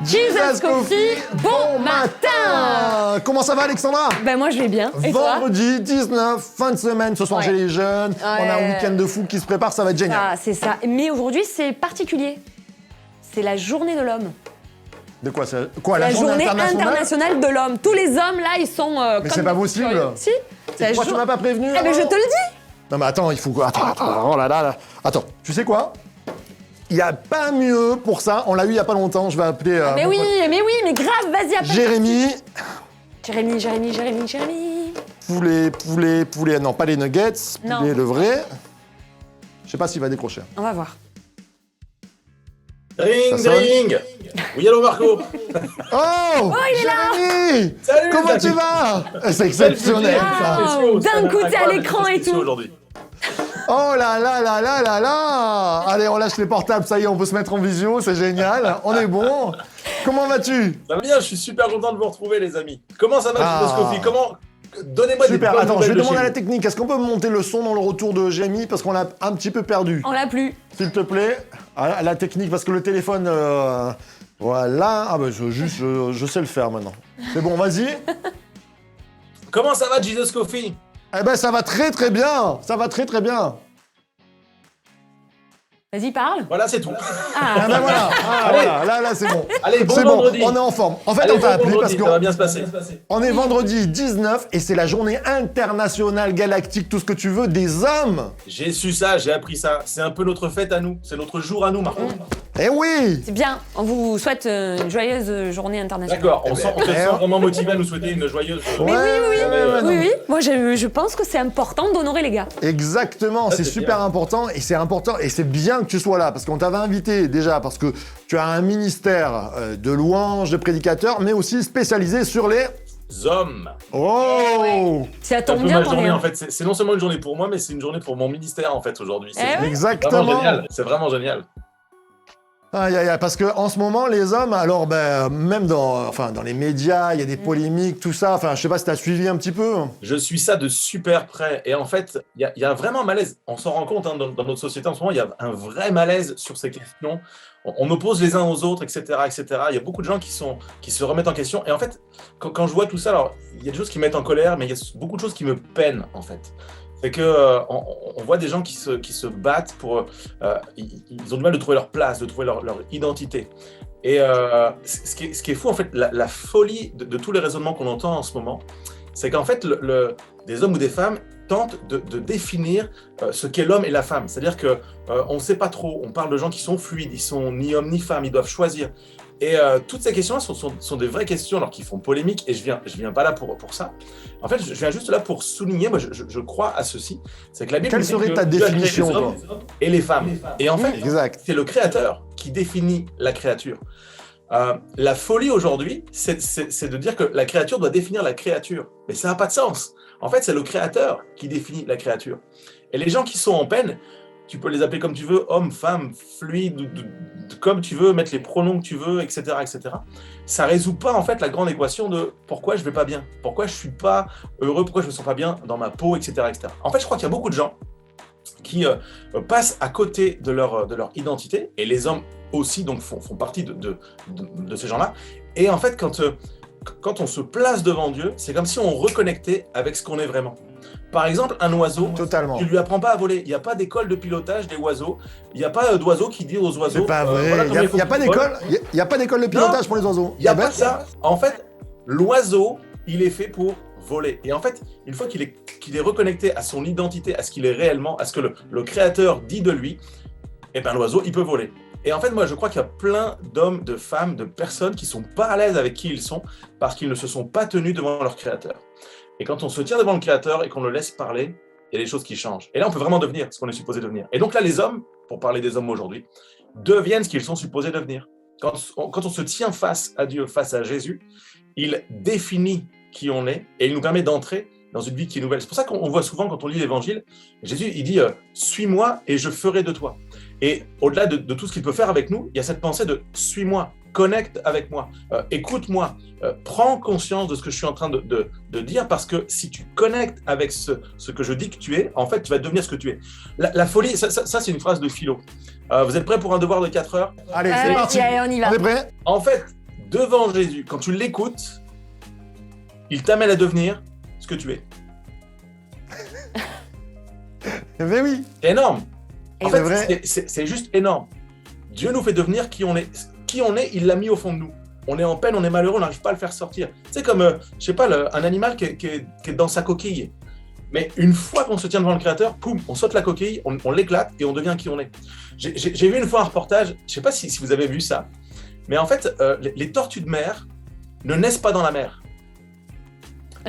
Jesus Coffee, bon matin. Comment ça va, Alexandra? Ben moi je vais bien. Et toi? Vendredi 19, fin de semaine, ce soir Ouais. j'ai les jeunes, on a un Ouais. week-end de fou qui se prépare, ça va être génial. Ah, c'est ça. Mais aujourd'hui c'est particulier. C'est la journée de l'homme. De quoi ça? Quoi, La journée internationale de l'homme. Tous les hommes là, ils sont. Mais comme c'est pas des possible. curieux. Si. C'est la Pourquoi tu jour- m'as pas prévenu? Eh ben je avant te le dis. Non mais attends, il faut... Attends, oh là là là. Attends, tu sais quoi? Il n'y a pas mieux pour ça, on l'a eu il y a pas longtemps, je vais appeler... Mais mon oui, pote mais grave, vas-y appelle. Jérémy. Jérémy. Poulet, non pas les nuggets, Non. poulet le vrai. Je sais pas s'il va décrocher. On va voir. Ring, Ça sonne ring. Oui, allô Marco. Oh, il est là. Jérémy. Salut, Comment salut. tu vas? C'est exceptionnel ça. Wow. D'un coup, t'es à l'écran et tout. Aujourd'hui. Oh là là là là là là. Allez, on lâche les portables, ça y est, on peut se mettre en visio, c'est génial. On est bon. Comment vas-tu? Ça va bien, je suis super content de vous retrouver les amis. Comment ça va, Ah. Jesus Coffee? Comment... Donnez-moi des Super, bonnes attends, je vais nouvelles de demander à chez la vous. technique, est-ce qu'on peut monter le son dans le retour de Jérémy parce qu'on l'a un petit peu perdu? On l'a plus. S'il te plaît, à la technique, parce que le téléphone... voilà, ah bah je sais le faire maintenant. C'est bon, vas-y. Comment ça va, Jesus Coffee? Eh ben ça va très très bien, ça va très très bien. Vas-y, parle. Voilà, c'est tout. Ah ben voilà, là c'est bon. Allez, bon C'est bon, vendredi. on est en forme. En fait, Allez, on t'a bon appelé parce vendredi, ça va qu'on bien se passer. on est vendredi 19 et c'est la journée internationale galactique, tout ce que tu veux, des hommes. J'ai su ça, j'ai appris ça. C'est un peu notre fête à nous. C'est notre jour à nous, Marco. Eh oui. C'est bien. On vous souhaite une joyeuse journée internationale. D'accord, on se sent eh, vraiment motivé à nous souhaiter une joyeuse... Ouais, ouais, non. Oui. Moi, je pense que c'est important d'honorer les gars. Exactement, Ça, c'est c'est super bien. important et c'est bien que tu sois là parce qu'on t'avait invité déjà parce que tu as un ministère de louanges, de prédicateurs, mais aussi spécialisé sur les... Hommes. Oh. Ça C'est un tombe peu bien ma qu'on journée ait. en fait. C'est non seulement une journée pour moi, mais c'est une journée pour mon ministère en fait aujourd'hui. C'est Eh ouais. vraiment Exactement. génial. C'est vraiment génial. Aïe, aïe, aïe, parce que en ce moment, les hommes, alors ben, même dans les médias, il y a des polémiques, tout ça. Enfin, je sais pas si tu as suivi un petit peu. Je suis ça de super près. Et en fait, il y a vraiment un malaise. On s'en rend compte hein, dans notre société en ce moment, il y a un vrai malaise sur ces questions. On oppose les uns aux autres, etc., etc. Il y a beaucoup de gens qui se remettent en question. Et en fait, quand je vois tout ça, alors il y a des choses qui me mettent en colère, mais il y a beaucoup de choses qui me peinent en fait. C'est que on voit des gens qui se battent pour... ils ont du mal de trouver leur place, de trouver leur identité. Et ce qui est fou, en fait, la folie de tous les raisonnements qu'on entend en ce moment, c'est qu'en fait, des hommes ou des femmes tentent de définir ce qu'est l'homme et la femme. C'est-à-dire qu'on ne sait pas trop, on parle de gens qui sont fluides, ils sont ni hommes ni femmes, ils doivent choisir. Et toutes ces questions-là sont des vraies questions alors qui font polémique et je viens pas là pour ça. En fait, je viens juste là pour souligner, moi je crois à ceci, c'est que la Bible Quelle dit serait que ta Dieu a créé définition, les hommes et les femmes. Et en fait, Exact. c'est le créateur qui définit la créature. La folie aujourd'hui, c'est de dire que la créature doit définir la créature. Mais ça n'a pas de sens. En fait, c'est le créateur qui définit la créature. Et les gens qui sont en peine, tu peux les appeler comme tu veux, hommes, femmes, fluides, comme tu veux, mettre les pronoms que tu veux, etc., etc. Ça résout pas en fait la grande équation de pourquoi je vais pas bien, pourquoi je suis pas heureux, pourquoi je me sens pas bien dans ma peau, etc., etc. En fait, je crois qu'il y a beaucoup de gens qui passent à côté de leur identité, et les hommes aussi donc font partie de ces gens-là. Et en fait, quand on se place devant Dieu, c'est comme si on reconnectait avec ce qu'on est vraiment. Par exemple, un oiseau, Totalement. tu lui apprends pas à voler. Il n'y a pas d'école de pilotage des oiseaux. Il n'y a pas d'oiseau qui dit aux oiseaux... C'est pas vrai. voilà Il comment faut n'y a pas qu'ils volent. d'école. Il y a pas d'école de pilotage pour les oiseaux. Il n'y a Ah ben, pas ça. En fait, l'oiseau, il est fait pour voler. Et en fait, une fois qu'il est reconnecté à son identité, à ce qu'il est réellement, à ce que le créateur dit de lui, eh ben l'oiseau, il peut voler. Et en fait, moi, je crois qu'il y a plein d'hommes, de femmes, de personnes qui sont pas à l'aise avec qui ils sont parce qu'ils ne se sont pas tenus devant leur créateur. Et quand on se tient devant le créateur et qu'on le laisse parler, il y a des choses qui changent. Et là, on peut vraiment devenir ce qu'on est supposé devenir. Et donc là, les hommes, pour parler des hommes aujourd'hui, deviennent ce qu'ils sont supposés devenir. Quand on se tient face à Dieu, face à Jésus, il définit qui on est et il nous permet d'entrer dans une vie qui est nouvelle. C'est pour ça qu'on voit souvent quand on lit l'Évangile, Jésus, il dit « Suis-moi et je ferai de toi ». Et au-delà de tout ce qu'il peut faire avec nous, il y a cette pensée de « Suis-moi ». Connecte avec moi, écoute-moi, prends conscience de ce que je suis en train de dire, parce que si tu connectes avec ce que je dis que tu es, en fait, tu vas devenir ce que tu es. La folie, ça c'est une phrase de philo. Vous êtes prêts pour un devoir de 4 heures? Allez, c'est parti. Allez, on y va. On est prêt? En fait, devant Jésus, quand tu l'écoutes, il t'amène à devenir ce que tu es. Mais oui. C'est énorme. En C'est fait, vrai. c'est juste énorme. Dieu nous fait devenir qui on est. Qui on est, il l'a mis au fond de nous. On est en peine, on est malheureux, on n'arrive pas à le faire sortir. C'est comme, je sais pas, un animal qui est dans sa coquille. Mais une fois qu'on se tient devant le Créateur, poum, on saute la coquille, on l'éclate et on devient qui on est. J'ai vu une fois un reportage, je sais pas si vous avez vu ça, mais en fait, les tortues de mer ne naissent pas dans la mer.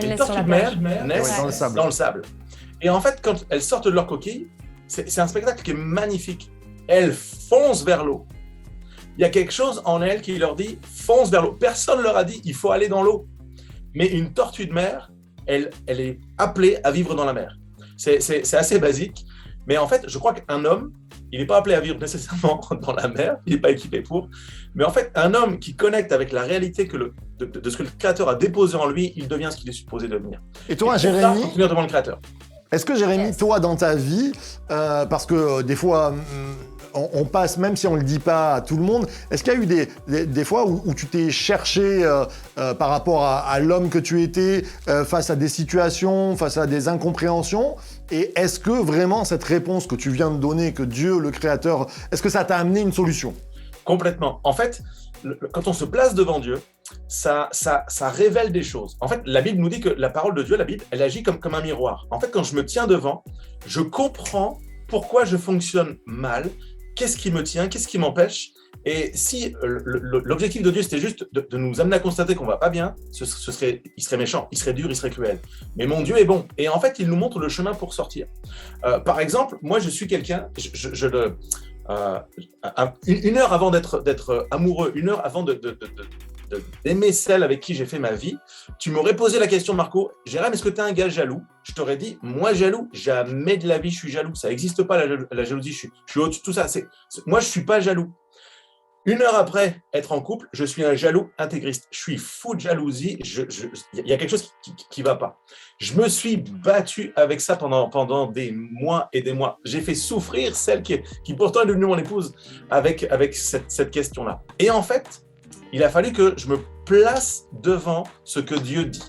Les tortues de mer naissent dans le sable. Et en fait, quand elles sortent de leur coquille, c'est un spectacle qui est magnifique. Elles foncent vers l'eau. Il y a quelque chose en elles qui leur dit « fonce vers l'eau ». Personne ne leur a dit « il faut aller dans l'eau ». Mais une tortue de mer, elle est appelée à vivre dans la mer. C'est assez basique, mais en fait, je crois qu'un homme, il n'est pas appelé à vivre nécessairement dans la mer, il n'est pas équipé pour, mais en fait, un homme qui connecte avec la réalité de ce que le Créateur a déposé en lui, il devient ce qu'il est supposé devenir. Et toi, Et pour ça, Jérémy, faut tenir devant le Créateur. est-ce que Jérémy, Yes. toi, dans ta vie, parce que des fois, on passe, même si on ne le dit pas à tout le monde, est-ce qu'il y a eu des fois où tu t'es cherché par rapport à l'homme que tu étais, face à des situations, face à des incompréhensions? Et est-ce que vraiment cette réponse que tu viens de donner, que Dieu, le Créateur, est-ce que ça t'a amené une solution? Complètement. En fait, quand on se place devant Dieu, ça révèle des choses. En fait, la Bible nous dit que la parole de Dieu, la Bible, elle agit comme un miroir. En fait, quand je me tiens devant, je comprends pourquoi je fonctionne mal, qu'est-ce qui me tient, qu'est-ce qui m'empêche. Et si l'objectif de Dieu, c'était juste de nous amener à constater qu'on ne va pas bien, il serait méchant, il serait dur, il serait cruel. Mais mon Dieu est bon. Et en fait, il nous montre le chemin pour sortir. Par exemple, moi, je suis quelqu'un, une heure avant d'être amoureux, une heure avant d'aimer celle avec qui j'ai fait ma vie, tu m'aurais posé la question, Marco, Jérém, est-ce que tu es un gars jaloux? Je t'aurais dit, moi jaloux, jamais de la vie je suis jaloux, ça n'existe pas la jalousie, je suis au-dessus de tout ça, moi je ne suis pas jaloux. Une heure après être en couple, je suis un jaloux intégriste, je suis fou de jalousie, il y a quelque chose qui ne va pas. Je me suis battu avec ça pendant des mois et des mois. J'ai fait souffrir celle qui pourtant est devenue mon épouse avec cette question-là. Et en fait, il a fallu que je me place devant ce que Dieu dit.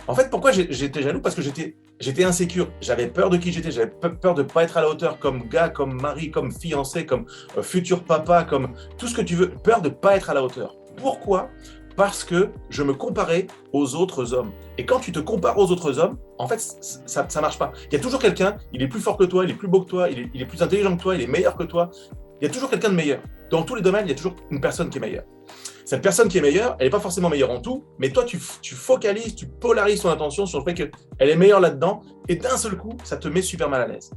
En fait, pourquoi j'étais jaloux? Parce que j'étais insécure. J'avais peur de qui j'étais. J'avais peur de ne pas être à la hauteur comme gars, comme mari, comme fiancé, comme futur papa, comme tout ce que tu veux. Peur de ne pas être à la hauteur. Pourquoi? Parce que je me comparais aux autres hommes. Et quand tu te compares aux autres hommes, en fait, ça ne marche pas. Il y a toujours quelqu'un, il est plus fort que toi, il est plus beau que toi, il est plus intelligent que toi, il est meilleur que toi. Il y a toujours quelqu'un de meilleur. Dans tous les domaines, il y a toujours une personne qui est meilleure. Cette personne qui est meilleure, elle n'est pas forcément meilleure en tout, mais toi, tu focalises, tu polarises ton attention sur le fait qu'elle est meilleure là-dedans, et d'un seul coup, ça te met super mal à l'aise.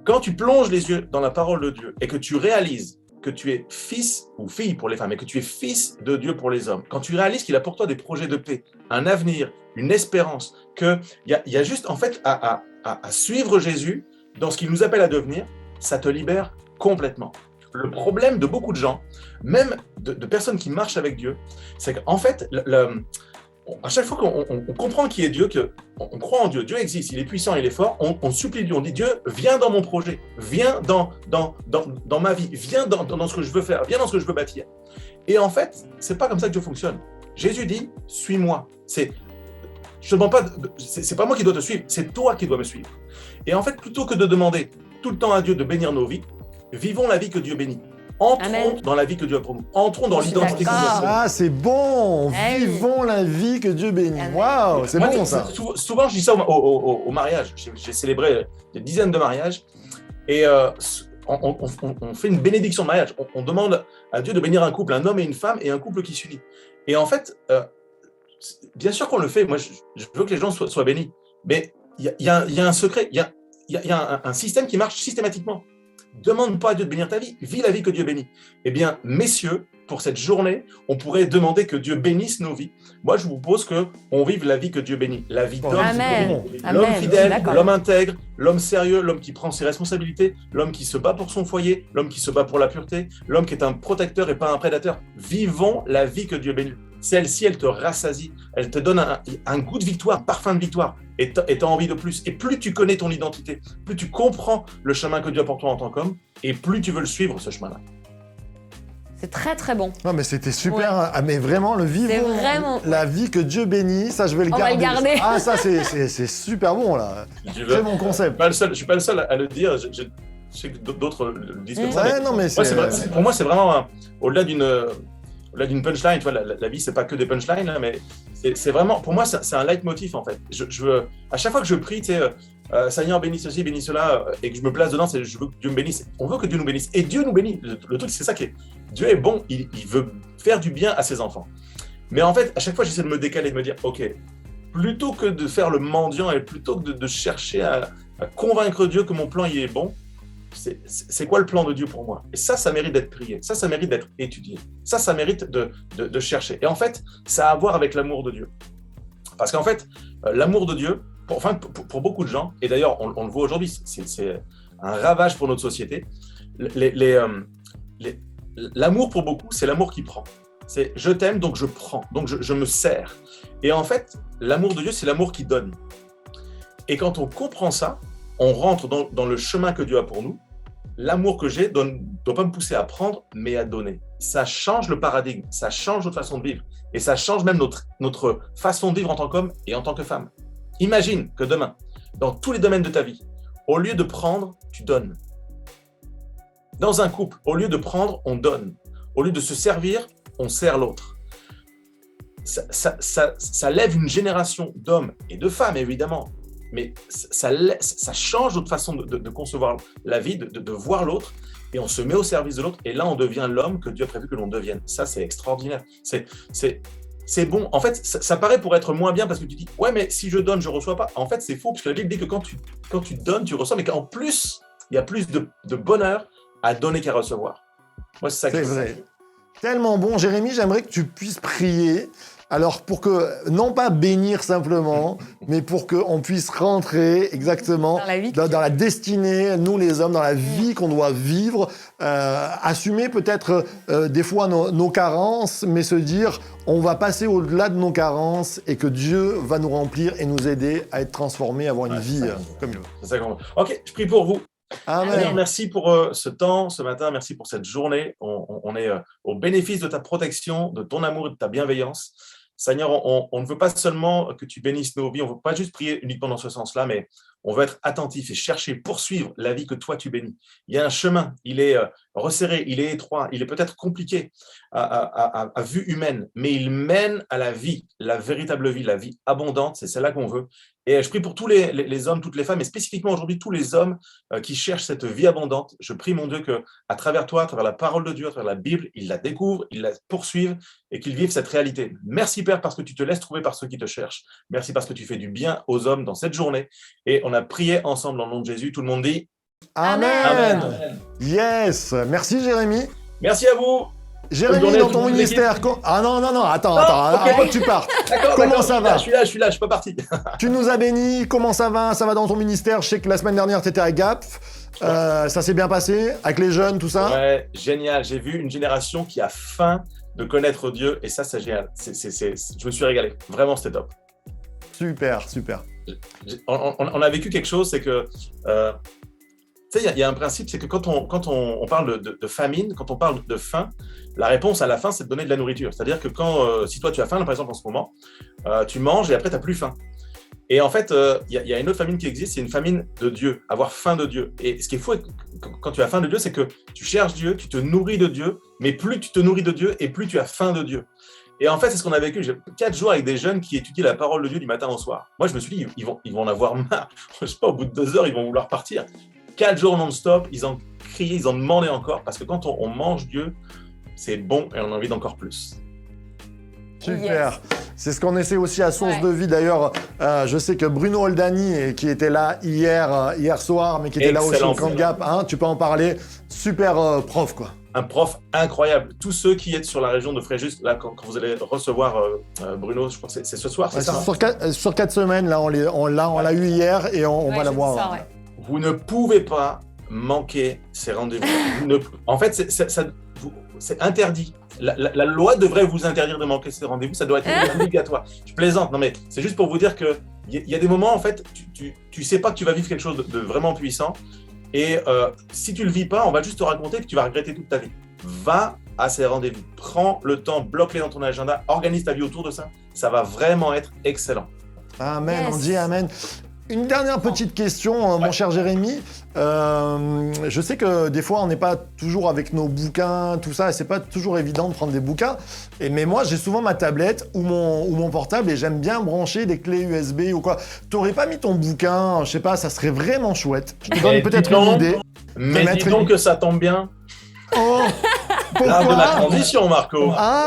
Quand tu plonges les yeux dans la parole de Dieu et que tu réalises que tu es fils ou fille pour les femmes et que tu es fils de Dieu pour les hommes, quand tu réalises qu'il a pour toi des projets de paix, un avenir, une espérance, qu'il y a juste en fait à suivre Jésus dans ce qu'il nous appelle à devenir, ça te libère complètement. Le problème de beaucoup de gens, même de personnes qui marchent avec Dieu, c'est qu'en fait, à chaque fois qu'on comprend qui est Dieu, qu'on croit en Dieu, Dieu existe, il est puissant, il est fort, on supplie Dieu, on dit Dieu, viens dans mon projet, viens dans ma vie, viens dans ce que je veux faire, viens dans ce que je veux bâtir. Et en fait, c'est pas comme ça que Dieu fonctionne. Jésus dit, suis-moi. C'est pas moi qui dois te suivre, c'est toi qui dois me suivre. Et en fait, plutôt que de demander tout le temps à Dieu de bénir nos vies, vivons la vie que Dieu bénit. Entrons Amen. dans la vie que Dieu a pour nous. Entrons dans l'identité que Dieu a pour nous. Ah, c'est bon. Vivons la vie que Dieu bénit. Waouh, c'est bon ça. Souvent, je dis ça au mariage. J'ai célébré des dizaines de mariages et on fait une bénédiction de mariage. On demande à Dieu de bénir un couple, un homme et une femme, et un couple qui s'unit. Et en fait, bien sûr qu'on le fait. Moi, je veux que les gens soient bénis. Mais il y a un secret. Il y a un système qui marche systématiquement. Demande pas à Dieu de bénir ta vie, vis la vie que Dieu bénit. Eh bien, messieurs, pour cette journée, on pourrait demander que Dieu bénisse nos vies. Moi, je vous propose qu'on vive la vie que Dieu bénit. La vie d'homme, Amen. l'homme Amen. fidèle, D'accord. l'homme intègre, l'homme sérieux, l'homme qui prend ses responsabilités, l'homme qui se bat pour son foyer, l'homme qui se bat pour la pureté, l'homme qui est un protecteur et pas un prédateur. Vivons la vie que Dieu bénit. Celle-ci, elle te rassasie, elle te donne un goût de victoire, un parfum de victoire, et t'as envie de plus. Et plus tu connais ton identité, plus tu comprends le chemin que Dieu a pour toi en tant qu'homme, et plus tu veux le suivre, ce chemin-là. C'est très très bon. Non, mais c'était super. Ouais. Ah, mais vraiment, le vivre, C'est vraiment- la vie que Dieu bénit, ça, je vais le On va garder. le garder. Ah, ça, c'est super bon, là. Si tu veux. C'est mon concept. Je suis pas le seul à le dire. Je sais que d'autres le disent comme ça. Ouais, non, mais Moi, pour moi, c'est vraiment au-delà d'une punchline. Tu vois, la vie, c'est pas que des punchlines, là, mais c'est vraiment, pour moi, c'est un leitmotiv en fait. À chaque fois que je prie, tu sais, Seigneur, bénis ceci, bénis cela, et que je me place dedans, c'est je veux que Dieu me bénisse. On veut que Dieu nous bénisse, et Dieu nous bénit. Le truc, c'est ça qui est. Dieu est bon, il veut faire du bien à ses enfants. Mais en fait, à chaque fois, j'essaie de me décaler, de me dire, ok, plutôt que de faire le mendiant et plutôt que de chercher à convaincre Dieu que mon plan il est bon, c'est quoi le plan de Dieu pour moi? Et ça mérite d'être prié, ça mérite d'être étudié, ça mérite de chercher. Et en fait, ça a à voir avec l'amour de Dieu. Parce qu'en fait, l'amour de Dieu, pour beaucoup de gens, et d'ailleurs on le voit aujourd'hui, c'est un ravage pour notre société, l'amour pour beaucoup, c'est l'amour qui prend. C'est je t'aime, donc je prends, donc je me sers. Et en fait, l'amour de Dieu, c'est l'amour qui donne. Et quand on comprend ça, on rentre dans le chemin que Dieu a pour nous. L'amour que j'ai ne doit pas me pousser à prendre, mais à donner. Ça change le paradigme, ça change notre façon de vivre. Et ça change même notre façon de vivre en tant qu'homme et en tant que femme. Imagine que demain, dans tous les domaines de ta vie, au lieu de prendre, tu donnes. Dans un couple, au lieu de prendre, on donne. Au lieu de se servir, on sert l'autre. Ça lève une génération d'hommes et de femmes, évidemment, mais ça change notre façon de concevoir la vie, de voir l'autre, et on se met au service de l'autre, et là, on devient l'homme que Dieu a prévu que l'on devienne. Ça, c'est extraordinaire. C'est bon. En fait, ça paraît pour être moins bien, parce que tu dis, ouais, mais si je donne, je ne reçois pas. En fait, c'est faux, parce que la Bible dit que quand tu donnes, tu reçois, mais qu'en plus, il y a plus de bonheur à donner qu'à recevoir. Moi, c'est ça que C'est je vrai. Tellement bon. Jérémy, j'aimerais que tu puisses prier. Alors, pour que, non pas bénir simplement, mais pour qu'on puisse rentrer exactement Dans la vie dans la destinée, nous les hommes, dans la vie qu'on doit vivre, assumer peut-être des fois nos carences, mais se dire, on va passer au-delà de nos carences et que Dieu va nous remplir et nous aider à être transformés, à avoir une vie comme il veut. C'est ça qu'on veut. Ok, je prie pour vous. Amen. Seigneur, merci pour ce temps, ce matin, merci pour cette journée. On est au bénéfice de ta protection, de ton amour et de ta bienveillance. Seigneur, on ne veut pas seulement que tu bénisses nos vies, on ne veut pas juste prier uniquement dans ce sens-là, mais on veut être attentif et chercher, poursuivre la vie que toi tu bénis. Il y a un chemin, il est resserré, il est étroit, il est peut-être compliqué à vue humaine, mais il mène à la vie, la véritable vie, la vie abondante, c'est celle-là qu'on veut. Et je prie pour tous les hommes, toutes les femmes, et spécifiquement aujourd'hui tous les hommes qui cherchent cette vie abondante. Je prie, mon Dieu, qu'à travers toi, à travers la parole de Dieu, à travers la Bible, ils la découvrent, ils la poursuivent et qu'ils vivent cette réalité. Merci, Père, parce que tu te laisses trouver par ceux qui te cherchent. Merci parce que tu fais du bien aux hommes dans cette journée. Et on a prié ensemble dans le nom de Jésus. Tout le monde dit Amen. Amen. Yes. Merci, Jérémy. Merci à vous. Jérémy, journée à dans toute ton l'équipe. ministère... Ah non, attends, ok. avant que tu partes. D'accord, Comment d'accord, ça va? Je suis là, je suis pas parti. Tu nous as bénis, comment ça va? Ça va dans ton ministère? Je sais que la semaine dernière, tu étais à Gap. Ça s'est bien passé avec les jeunes, tout ça? Ouais, génial. J'ai vu une génération qui a faim de connaître Dieu et ça, c'est génial. Je me suis régalé. Vraiment, c'était top. Super. On a vécu quelque chose, c'est que... tu sais, il y a un principe, c'est que quand on parle de famine, quand on parle de faim, la réponse à la faim, c'est de donner de la nourriture. C'est-à-dire que si toi tu as faim, là, par exemple en ce moment, tu manges et après tu n'as plus faim. Et en fait, il y a une autre famine qui existe, c'est une famine de Dieu, avoir faim de Dieu. Et ce qui est fou quand tu as faim de Dieu, c'est que tu cherches Dieu, tu te nourris de Dieu, mais plus tu te nourris de Dieu et plus tu as faim de Dieu. Et en fait, c'est ce qu'on a vécu. J'ai 4 jours avec des jeunes qui étudient la parole de Dieu du matin au soir. Moi, je me suis dit, ils vont en avoir marre. Je sais pas, au bout de 2 heures, ils vont vouloir partir. 4 jours non-stop, ils en criaient, ils en demandaient encore, parce que quand on mange Dieu, c'est bon et on a envie d'encore plus. Super. Yes. C'est ce qu'on essaie aussi à Source Ouais. de Vie. D'ailleurs, je sais que Bruno Oldani, qui était là hier soir, mais qui était là aussi Excellent. au Camp Gap, hein, tu peux en parler. Super prof, quoi. Un prof incroyable. Tous ceux qui êtes sur la région de Fréjus, là, quand vous allez recevoir Bruno, je crois que c'est ce soir, c'est ça? Sur 4 semaines, là, on l'a eu hier et on va Ouais, l'avoir. c'est ça, ouais. Vous ne pouvez pas manquer ces rendez-vous. En fait, c'est interdit. La loi devrait vous interdire de manquer ces rendez-vous. Ça doit être obligatoire. Je plaisante. Non, mais c'est juste pour vous dire que il y a des moments, en fait, tu sais pas que tu vas vivre quelque chose de vraiment puissant. Et si tu le vis pas, on va juste te raconter que tu vas regretter toute ta vie. Va à ces rendez-vous. Prends le temps, bloque-les dans ton agenda, organise ta vie autour de ça. Ça va vraiment être excellent. Amen, Yes. on dit amen. Une dernière petite question, mon cher Jérémy. Je sais que des fois, on n'est pas toujours avec nos bouquins, tout ça, et c'est pas toujours évident de prendre des bouquins. Mais moi, j'ai souvent ma tablette ou mon portable et j'aime bien brancher des clés USB ou quoi. T'aurais pas mis ton bouquin, je sais pas, ça serait vraiment chouette. Je te donne Mais peut-être dis donc, une idée. Mais mettre dis donc que ça tombe bien. Oh, L'art de la pourquoi transition, Marco. Ah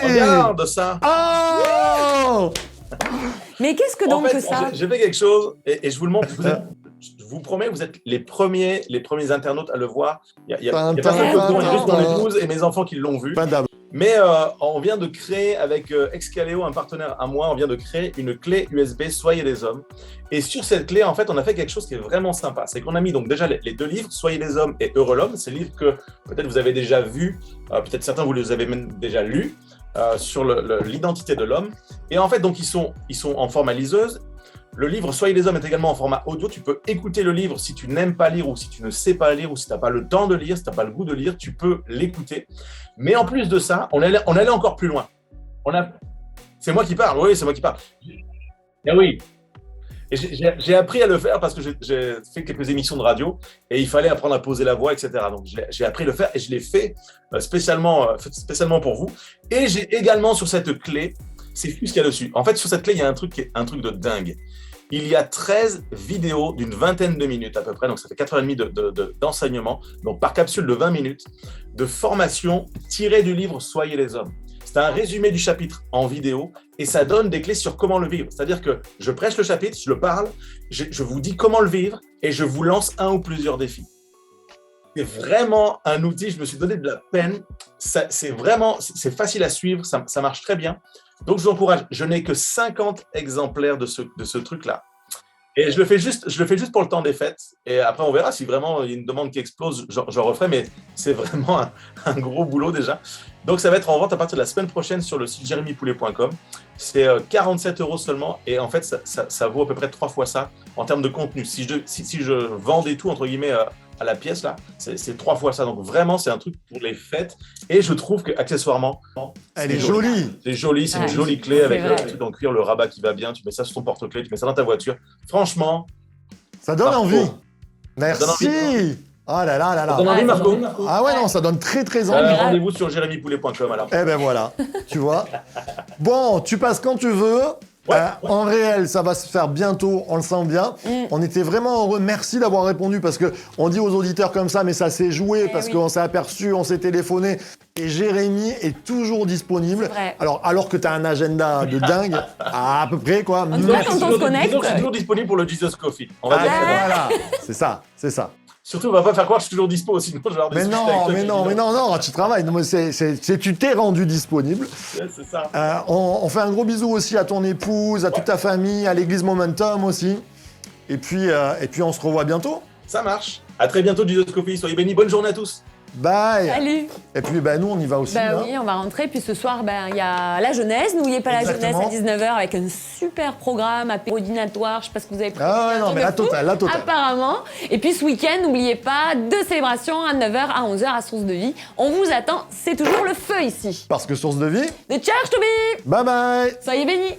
oui. Regarde ça. Oh. Mais qu'est-ce que En donc fait, que ça? j'ai fait quelque chose et je vous le montre. Je vous promets, vous êtes les premiers internautes à le voir. Il y a personne d'autre, il y a juste mon épouse et mes enfants qui l'ont vu. Pas d'ab- Mais on vient de créer avec Excaleo, un partenaire à moi, on vient de créer une clé USB Soyez les hommes. Et sur cette clé, en fait, on a fait quelque chose qui est vraiment sympa. C'est qu'on a mis donc déjà les deux livres, Soyez les hommes et Heureux l'homme. C'est livres que peut-être vous avez déjà vus, peut-être certains vous les avez même déjà lus, sur l'identité de l'homme. Et en fait, donc ils sont en format liseuse. Le livre Soyez les hommes est également en format audio. Tu peux écouter le livre si tu n'aimes pas lire ou si tu ne sais pas lire ou si tu n'as pas le temps de lire, si tu n'as pas le goût de lire, tu peux l'écouter. Mais en plus de ça, on allait encore plus loin. C'est moi qui parle, oui, c'est moi qui parle. Eh oui. Et j'ai appris à le faire parce que j'ai fait quelques émissions de radio et il fallait apprendre à poser la voix, etc. Donc j'ai appris à le faire et je l'ai fait spécialement pour vous. Et j'ai également sur cette clé, c'est fou ce qu'il y a dessus. En fait, sur cette clé, il y a un truc de dingue. Il y a 13 vidéos d'une vingtaine de minutes à peu près, donc ça fait 4h30 d'enseignement, donc par capsule de 20 minutes, de formation tirée du livre Soyez les hommes. C'est un résumé du chapitre en vidéo et ça donne des clés sur comment le vivre. C'est-à-dire que je prêche le chapitre, je le parle, je vous dis comment le vivre et je vous lance un ou plusieurs défis. C'est vraiment un outil, je me suis donné de la peine. C'est facile à suivre, ça marche très bien. Donc je vous encourage, je n'ai que 50 exemplaires de ce truc-là. Et je le fais juste pour le temps des fêtes. Et après, on verra si vraiment il y a une demande qui explose, je referai, mais c'est vraiment un gros boulot déjà. Donc ça va être en vente à partir de la semaine prochaine sur le site jeremypoulet.com. C'est 47 € seulement et en fait, ça vaut à peu près 3 fois ça en termes de contenu. Si je vendais tout, entre guillemets, à la pièce, là, c'est 3 fois ça. Donc vraiment, c'est un truc pour les fêtes. Et je trouve qu'accessoirement, Elle est jolie. c'est joli, c'est une jolie clé avec le truc en cuir, le rabat qui va bien. Tu mets ça sur ton porte-clés, tu mets ça dans ta voiture. Franchement, Ça donne Marco. envie. Ça donne envie. Merci. Ah là là là ça donne là. envie, Marco. Ah ouais, non, ça donne très très envie. Rendez-vous sur jeremypoulet.com alors. Eh ben voilà, tu vois. Bon, tu passes quand tu veux. Ouais. En réel, ça va se faire bientôt, on le sent bien. On était vraiment heureux. Merci d'avoir répondu parce que on dit aux auditeurs comme ça, mais ça s'est joué parce oui. qu'on s'est aperçu, on s'est téléphoné. Et Jérémy est toujours disponible. C'est vrai. Alors que tu as un agenda de dingue, à peu près quoi. En tout cas, quand on se connecte. Disons que je suis toujours disponible pour le Jesus Coffee. On va dire ça. Voilà, c'est ça. Surtout, on va pas faire croire que je suis toujours dispo, sinon je vais avoir des Mais soucis non, avec toi, mais non, mais non, non, tu travailles. Non, mais tu t'es rendu disponible. Ouais, c'est ça. On fait un gros bisou aussi à ton épouse, à toute ta famille, à l'église Momentum aussi. Et puis on se revoit bientôt. Ça marche. À très bientôt, Jesus Coffee. Soyez bénis. Bonne journée à tous. Bye. Salut. Et puis nous on y va aussi. Bah hein. oui, on va rentrer. Puis ce soir, il y a la jeunesse. N'oubliez pas la Exactement. jeunesse à 19h avec un super programme apérodinatoire. Je sais pas ce que vous avez pris. Ah ouais, non, Un truc mais de la fou, totale, la totale. Apparemment. Et puis ce week-end, n'oubliez pas, 2 célébrations à 9h, à 11h à Source de Vie. On vous attend. C'est toujours le feu ici. Parce que source de vie. De Church to be. Bye bye. Soyez bénis.